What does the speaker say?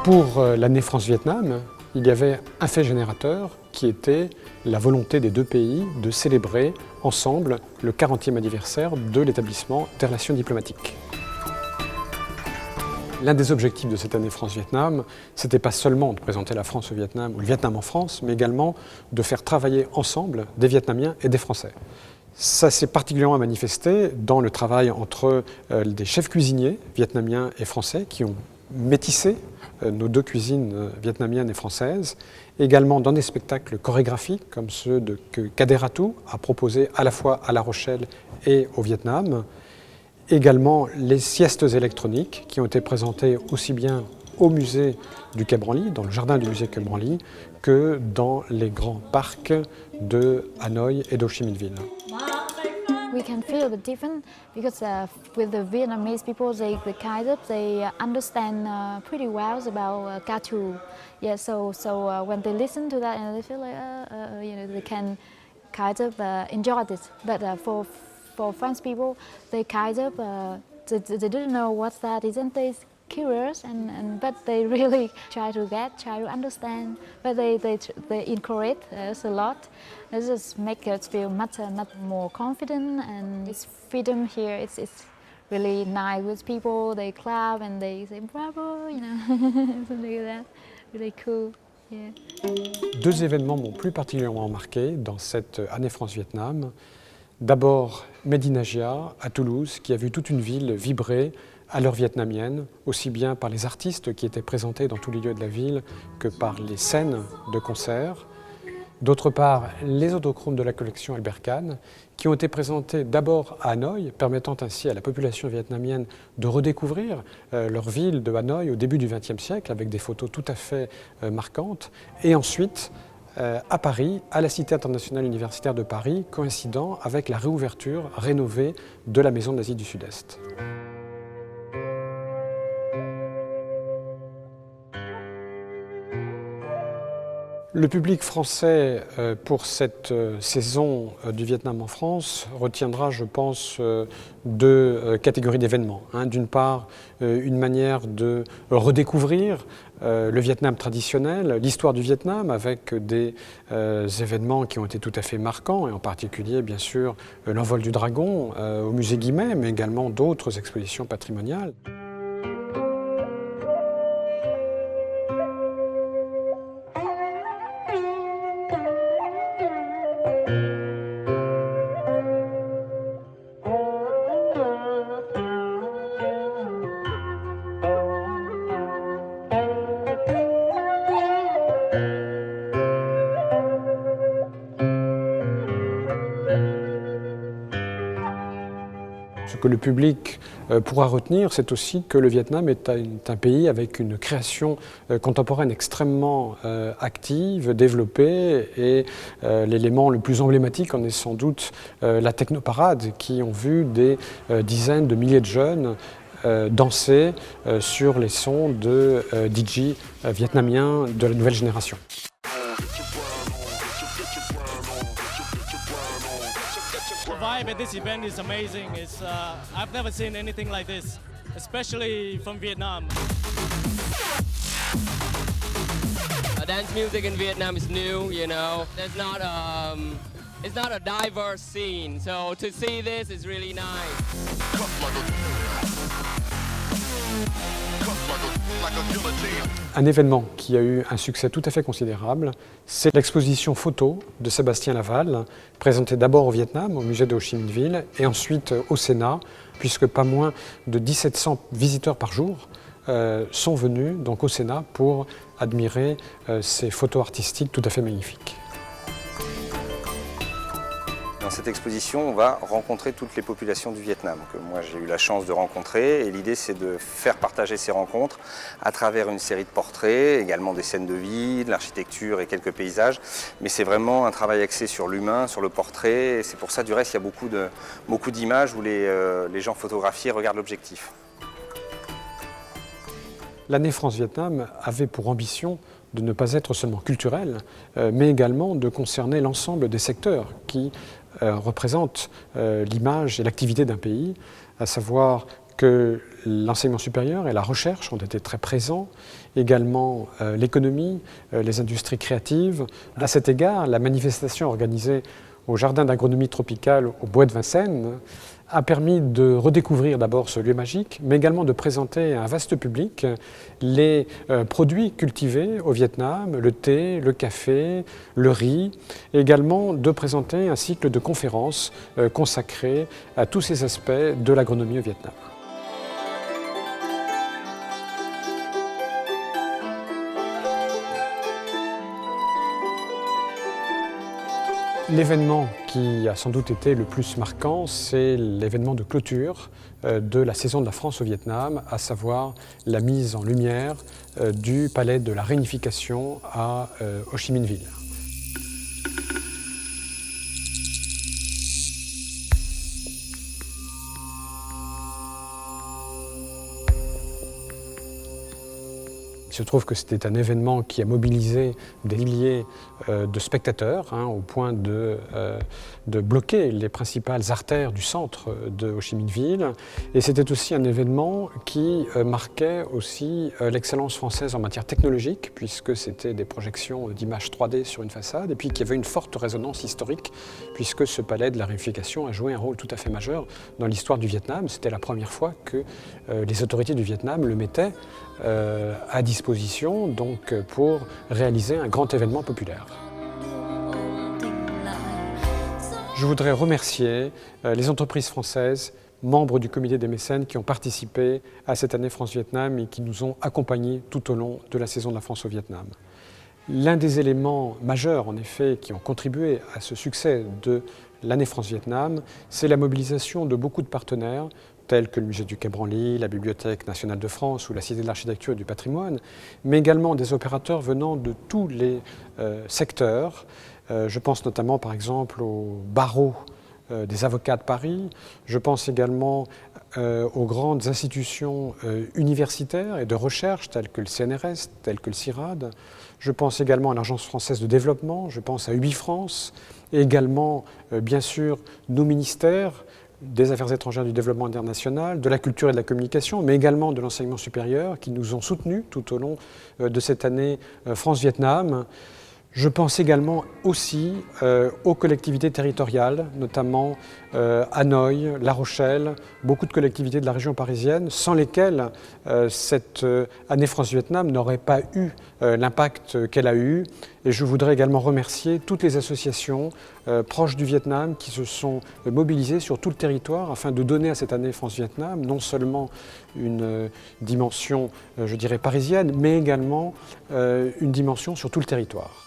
Pour l'année France-Vietnam, il y avait un fait générateur qui était la volonté des deux pays de célébrer ensemble le 40e anniversaire de l'établissement des relations diplomatiques. L'un des objectifs de cette année France-Vietnam, ce n'était pas seulement de présenter la France au Vietnam ou le Vietnam en France, mais également de faire travailler ensemble des Vietnamiens et des Français. Ça s'est particulièrement manifesté dans le travail entre des chefs cuisiniers vietnamiens et français qui ont métissé nos deux cuisines vietnamiennes et françaises, également dans des spectacles chorégraphiques comme ceux que Kader Atou a proposés à la fois à La Rochelle et au Vietnam, également les siestes électroniques qui ont été présentées aussi bien au musée du Quai Branly, dans le jardin du musée Quai Branly, que dans les grands parcs de Hanoï et d'Ho Chi Minh Ville. We can feel the difference because with the Vietnamese people, they kind of understand pretty well about ca trù. Yeah, so when they listen to that and they feel like they can kind of enjoy this. But for French people, they kind of they didn't know what that is, and they curious but they really try to understand. But they encourage us a lot. It just makes us feel much more confident, and it's freedom here. It's really nice with people. They clap and they say bravo, something like that. Really cool. Yeah. Deux événements m'ont plus particulièrement marqué dans cette année France-Vietnam. D'abord, Medina Gia à Toulouse, qui a vu toute une ville vibrer à l'heure vietnamienne, aussi bien par les artistes qui étaient présentés dans tous les lieux de la ville que par les scènes de concert. D'autre part, les autochromes de la collection Albert Kahn, qui ont été présentés d'abord à Hanoï, permettant ainsi à la population vietnamienne de redécouvrir leur ville de Hanoï au début du XXe siècle, avec des photos tout à fait marquantes, et ensuite à Paris, à la Cité internationale universitaire de Paris, coïncidant avec la réouverture rénovée de la Maison d'Asie du Sud-Est. Le public français, pour cette saison du Vietnam en France, retiendra, je pense, deux catégories d'événements. D'une part, une manière de redécouvrir le Vietnam traditionnel, l'histoire du Vietnam, avec des événements qui ont été tout à fait marquants, et en particulier, bien sûr, l'envol du dragon au musée Guimet, mais également d'autres expositions patrimoniales. Ce que le public pourra retenir, c'est aussi que le Vietnam est un pays avec une création contemporaine extrêmement active, développée, et l'élément le plus emblématique en est sans doute la technoparade, qui ont vu des dizaines de milliers de jeunes danser sur les sons de DJ vietnamiens de la nouvelle génération. The vibe at this event is amazing. I've never seen anything like this, especially from Vietnam. Dance music in Vietnam is new, There's not it's not a diverse scene, so to see this is really nice. Un événement qui a eu un succès tout à fait considérable, c'est l'exposition photo de Sébastien Laval, présentée d'abord au Vietnam, au musée de Ho Chi Minh Ville, et ensuite au Sénat, puisque pas moins de 1700 visiteurs par jour sont venus donc au Sénat pour admirer ces photos artistiques tout à fait magnifiques. Dans cette exposition, on va rencontrer toutes les populations du Vietnam, que moi j'ai eu la chance de rencontrer, et l'idée c'est de faire partager ces rencontres à travers une série de portraits, également des scènes de vie, de l'architecture et quelques paysages, mais c'est vraiment un travail axé sur l'humain, sur le portrait, et c'est pour ça du reste il y a beaucoup d'images où les gens photographiés regardent l'objectif. L'année France-Vietnam avait pour ambition de ne pas être seulement culturelle, mais également de concerner l'ensemble des secteurs qui représentent l'image et l'activité d'un pays, à savoir que l'enseignement supérieur et la recherche ont été très présents, également l'économie, les industries créatives. À cet égard, la manifestation organisée au Jardin d'agronomie tropicale au Bois de Vincennes a permis de redécouvrir d'abord ce lieu magique, mais également de présenter à un vaste public les produits cultivés au Vietnam, le thé, le café, le riz, et également de présenter un cycle de conférences consacré à tous ces aspects de l'agronomie au Vietnam. L'événement qui a sans doute été le plus marquant, c'est l'événement de clôture de la saison de la France au Vietnam, à savoir la mise en lumière du palais de la réunification à Ho Chi Minh Ville. Il se trouve que c'était un événement qui a mobilisé des milliers de spectateurs, au point de bloquer les principales artères du centre de Ho Chi Minh Ville. Et c'était aussi un événement qui marquait aussi l'excellence française en matière technologique, puisque c'était des projections d'images 3D sur une façade, et puis qu'il y avait une forte résonance historique, puisque ce palais de la réunification a joué un rôle tout à fait majeur dans l'histoire du Vietnam. C'était la première fois que les autorités du Vietnam le mettaient à disposition donc, pour réaliser un grand événement populaire. Je voudrais remercier les entreprises françaises, membres du comité des mécènes qui ont participé à cette année France-Vietnam et qui nous ont accompagnés tout au long de la saison de la France au Vietnam. L'un des éléments majeurs, en effet, qui ont contribué à ce succès de l'année France-Vietnam, c'est la mobilisation de beaucoup de partenaires, tels que le musée du Quai Branly, la Bibliothèque nationale de France ou la Cité de l'architecture et du patrimoine, mais également des opérateurs venant de tous les secteurs. Je pense notamment par exemple au barreau des avocats de Paris, je pense également aux grandes institutions universitaires et de recherche telles que le CNRS, telles que le CIRAD. Je pense également à l'Agence française de développement, je pense à UbiFrance, et également bien sûr nos ministères, des Affaires étrangères, du développement international, de la culture et de la communication, mais également de l'enseignement supérieur, qui nous ont soutenus tout au long de cette année France-Vietnam. Je pense également aussi aux collectivités territoriales, notamment Hanoï, La Rochelle, beaucoup de collectivités de la région parisienne, sans lesquelles cette année France-Vietnam n'aurait pas eu l'impact qu'elle a eu. Et je voudrais également remercier toutes les associations proches du Vietnam qui se sont mobilisées sur tout le territoire afin de donner à cette année France-Vietnam non seulement une dimension, je dirais, parisienne, mais également une dimension sur tout le territoire.